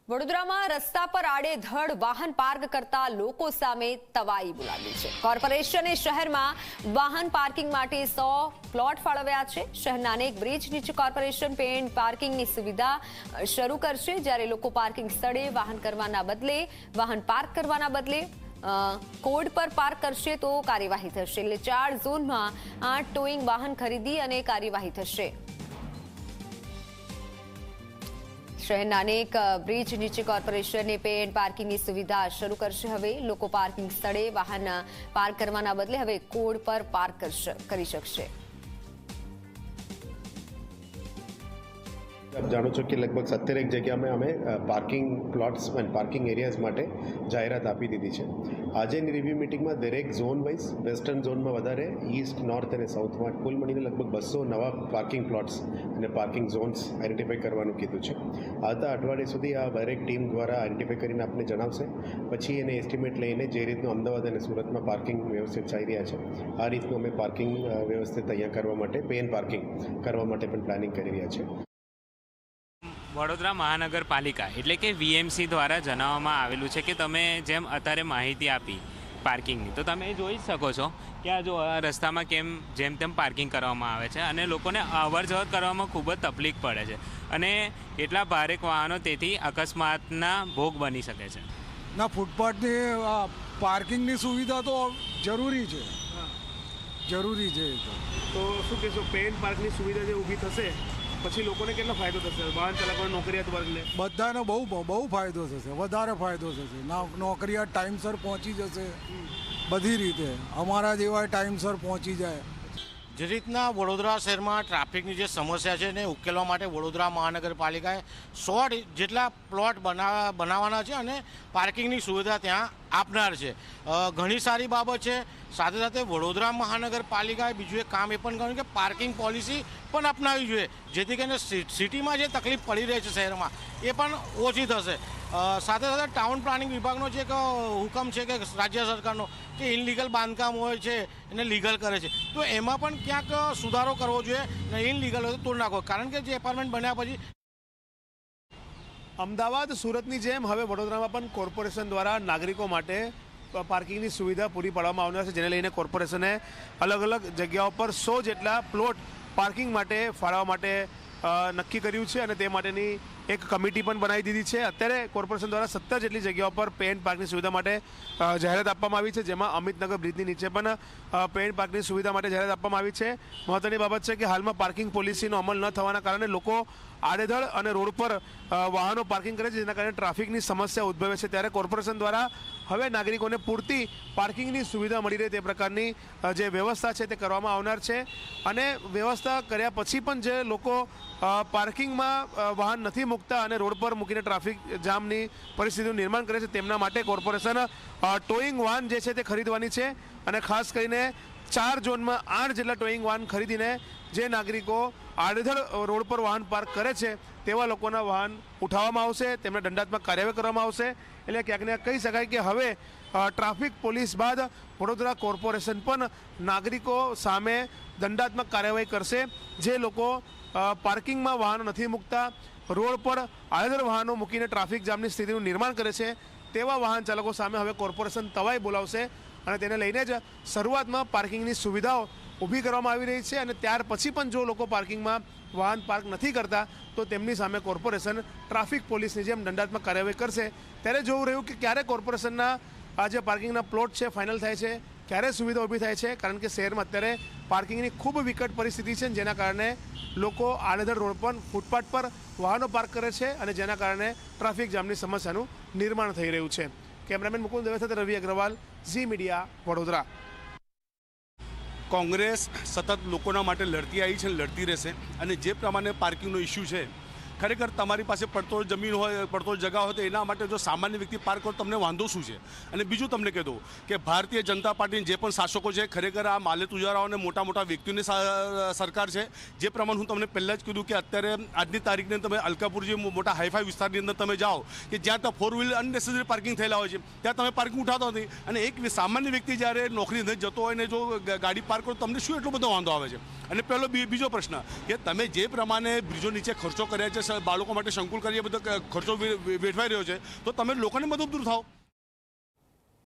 વડોદરામાં રસ્તા પર આડેધડ વાહન પાર્ક કરતા લોકો સામે તવાઈ બોલાવી છે। કોર્પોરેશને શહેરમાં વાહન પાર્કિંગ માટે 100 પ્લોટ ફાળવ્યા છે। શહેરના અનેક બ્રિજ નીચે કોર્પોરેશન પેઇડ પાર્કિંગની સુવિધા શરૂ કરશે, જ્યારે લોકો પાર્કિંગ સ્થળે વાહન પાર્ક કરવાના બદલે કોડ પર પાર્ક કરશે તો કાર્યવાહી થશે। એટલે 4 ઝોનમાં 8 ટોઈંગ વાહન ખરીદી અને કાર્યવાહી થશે। શહેરના અનેક બ્રિજ નીચે કોર્પોરેશને પેઇડ પાર્કિંગની સુવિધા શરૂ કરશે। હવે લોકો પાર્કિંગ સ્થળે વાહન પાર્ક કરવાના બદલે હવે કોડ પર પાર્ક કરી શકશે। आप जानो છો કે લગભગ 17 જગ્યામાં અમે પાર્કિંગ પ્લોટ્સ અને પાર્કિંગ એરિયાઝ માટે જાહેરાત આપી દીધી છે। આજેની રિવ્યુ મિટિંગમાં દરેક ઝોન વાઇઝ વેસ્ટર્ન ઝોનમાં વધારે, ઈસ્ટ, નોર્થ અને સાઉથમાં કુલ મળીને લગભગ 200 નવા પાર્કિંગ પ્લોટ્સ અને પાર્કિંગ ઝોન્સ આઈડેન્ટિફાઈ કરવાનું કીધું છે। આવતા અઠવાડિયા સુધી આ દરેક ટીમ દ્વારા આઈડેન્ટિફાઈ કરીને આપને જણાવશે, પછી એને એસ્ટિમેટ લઈને જે રીતનું અમદાવાદ અને સુરતમાં પાર્કિંગ વ્યવસ્થિત ચાલી રહ્યા છે આ રીતનું અમે પાર્કિંગ વ્યવસ્થિત તૈયાર કરવા માટે પેઇડ પાર્કિંગ કરવા માટે પણ પ્લાનિંગ કરી રહ્યા છે। વડોદરા મહાનગરપાલિકા એટલે કે વીએમસી દ્વારા જણાવવામાં આવેલું છે કે તમે જેમ અત્યારે માહિતી આપી પાર્કિંગની, તો તમે જોઈ શકો છો કે આ જો રસ્તામાં જેમ તેમ પાર્કિંગ કરવામાં આવે છે અને લોકોને અવર જવર કરવામાં ખૂબ જ તકલીફ પડે છે અને એટલા ભારે વાહનો તેથી અકસ્માતના ભોગ બની શકે છે। ના, ફૂટપાથની પાર્કિંગની સુવિધા તો જરૂરી છે, જરૂરી છે। તો શું કહેશો, પેઇડ પાર્કની સુવિધા જે ઊભી થશે પછી લોકોને કેટલો ફાયદો થશે? વાહન ચાલકોને, નોકરિયાત વર્ગને બધાને બહુ ફાયદો થશે, વધારે ફાયદો થશે। નોકરિયાત ટાઈમસર પહોંચી જશે, બધી રીતે અમારા જેવા ટાઈમસર પહોંચી જાય। જે રીતના વડોદરા શહેરમાં ટ્રાફિકની જે સમસ્યા છે એને ઉકેલવા માટે વડોદરા મહાનગરપાલિકાએ 100 જેટલા પ્લોટ બનાવવાના છે અને પાર્કિંગની સુવિધા ત્યાં આપનાર છે। ઘણી સારી બાબત છે। સાથે સાથે વડોદરા મહાનગરપાલિકાએ બીજું એક કામ એ પણ કર્યું કે પાર્કિંગ પોલિસી પણ અપનાવવી જોઈએ, જેથી કરીને સિટીમાં જે તકલીફ પડી રહી છે શહેરમાં એ પણ ઓછી થશે। સાથે સાથે ટાઉન પ્લાનિંગ વિભાગનો જે એક હુકમ છે કે રાજ્ય સરકારનો કે ઇનલીગલ બાંધકામ હોય છે એને લીગલ કરે છે, તો એમાં પણ ક્યાંક સુધારો કરવો જોઈએ ને ઇનલીગલ હોય તો તોડ નાખો, કારણ કે જે એપાર્ટમેન્ટ બન્યા પછી અમદાવાદ, સુરતની જેમ હવે વડોદરામાં પણ કોર્પોરેશન દ્વારા નાગરિકો માટે પાર્કિંગની સુવિધા પૂરી પાડવામાં આવનાર છે, જેને લઈને કોર્પોરેશને અલગ અલગ જગ્યાઓ પર 100 જેટલા પ્લોટ પાર્કિંગ માટે ફાળવવા માટે નક્કી કર્યું છે અને તે માટેની એક કમિટી પણ બનાવી દીધી છે। અત્યારે કોર્પોરેશન દ્વારા 17 જેટલી જગ્યાઓ પર પેઇડ પાર્કની સુવિધા માટે જાહેરાત આપવામાં આવી છે, જેમાં અમિતનગર બ્રિજની નીચે પણ પેઇડ પાર્કની સુવિધા માટે જાહેરાત આપવામાં આવી છે। મહત્વની બાબત છે કે હાલમાં પાર્કિંગ પોલિસીનો અમલ ન થવાના કારણે લોકો આડેધડ અને રોડ પર વાહનો પાર્કિંગ કરે છે, જેના કારણે ટ્રાફિકની સમસ્યા ઉદ્ભવે છે। ત્યારે કોર્પોરેશન દ્વારા હવે નાગરિકોને પૂરતી પાર્કિંગની સુવિધા મળી રહે તે પ્રકારની જે વ્યવસ્થા છે તે કરવામાં આવનાર છે અને વ્યવસ્થા કર્યા પછી પણ જે લોકો પાર્કિંગમાં વાહન નથી મૂકતા અને રોડ પર મૂકીને ટ્રાફિક જામની પરિસ્થિતિનું નિર્માણ કરે છે તેમના માટે કોર્પોરેશન ટોઈંગ વાહન જે છે તે ખરીદવાની છે અને ખાસ કરીને 4 ઝોનમાં 8 જેટલા ટોઈંગ વાહન ખરીદીને જે નાગરિકો આડેધડ રોડ પર વાહન પાર્ક કરે છે તેવા લોકોના વાહન ઉઠાવવામાં આવશે, તેમને દંડાત્મક કાર્યવાહી કરવામાં આવશે। એટલે ક્યાંક ને કહી શકાય કે હવે ટ્રાફિક પોલીસ બાદ વડોદરા કોર્પોરેશન પણ નાગરિકો સામે દંડાત્મક કાર્યવાહી કરશે। જે લોકો પાર્કિંગમાં વાહનો નથી મૂકતા, રોડ પર આડેધડ વાહનો મૂકીને ટ્રાફિક જામની સ્થિતિનું નિર્માણ કરે છે તેવા વાહન ચાલકો સામે હવે કોર્પોરેશન તવાઈ બોલાવશે અને તેને લઈને જ શરૂઆતમાં પાર્કિંગની સુવિધાઓ ઊભી કરવામાં આવી રહી છે અને ત્યાર પછી પણ જો લોકો પાર્કિંગમાં વાહન પાર્ક નથી કરતા તો તેમની સામે કોર્પોરેશન ટ્રાફિક પોલીસની જેમ દંડાત્મક કાર્યવાહી કરશે। ત્યારે જોવું રહ્યું કે ક્યારે કોર્પોરેશનના આ જે પાર્કિંગના પ્લોટ છે ફાઇનલ થાય છે, ક્યારે સુવિધા ઊભી થાય છે, કારણ કે શહેરમાં અત્યારે પાર્કિંગની ખૂબ વિકટ પરિસ્થિતિ છે, જેના કારણે લોકો આડેધડ રોડ પર, ફૂટપાથ પર વાહનો પાર્ક કરે છે અને જેના કારણે ટ્રાફિક જામની સમસ્યાનું નિર્માણ થઈ રહ્યું છે। કેમેરામેન મુકુંદ દવે સાથે રવિ અગ્રવાલ, ઝી મીડિયા, વડોદરા। કોંગ્રેસ સતત લોકોના માટે લડતી આવી છે, લડતી રહેશે અને જે પ્રમાણે પાર્કિંગનો ઇસ્યુ છે, ખરેખર તમારી પાસે પડતોડ જમીન હોય, પડતોડ જગા હોય તો એના માટે જો સામાન્ય વ્યક્તિ પાર્ક કરો તમને વાંધો શું છે? અને બીજું તમને કહી દઉં કે ભારતીય જનતા પાર્ટીના જે પણ શાસકો છે ખરેખર આ માલે તુજારાઓ અને મોટા મોટા વ્યક્તિઓની સરકાર છે। જે પ્રમાણે હું તમને પહેલાં જ કીધું કે અત્યારે આજની તારીખને તમે અલકાપુર જે મોટા હાઈફાઈ વિસ્તારની અંદર તમે જાઓ કે જ્યાં તો 4 વ્હીલર અનનેસેસરી પાર્કિંગ થયેલા હોય છે, ત્યાં તમે પાર્કિંગ ઉઠાતો નથી અને એક સામાન્ય વ્યક્તિ જ્યારે નોકરી નથી જતો હોય ને જો ગાડી પાર્ક કરો તમને શું એટલો બધો વાંધો આવે છે? અને પહેલો બીજો પ્રશ્ન કે તમે જે પ્રમાણે બ્રિજો નીચે ખર્ચો કર્યા છે બાળકો માટે સંકુલ કરી બધો ખર્ચો વેઠવાઈ રહ્યો છે, તો તમે લોકોને મદદરૂપ થાઓ.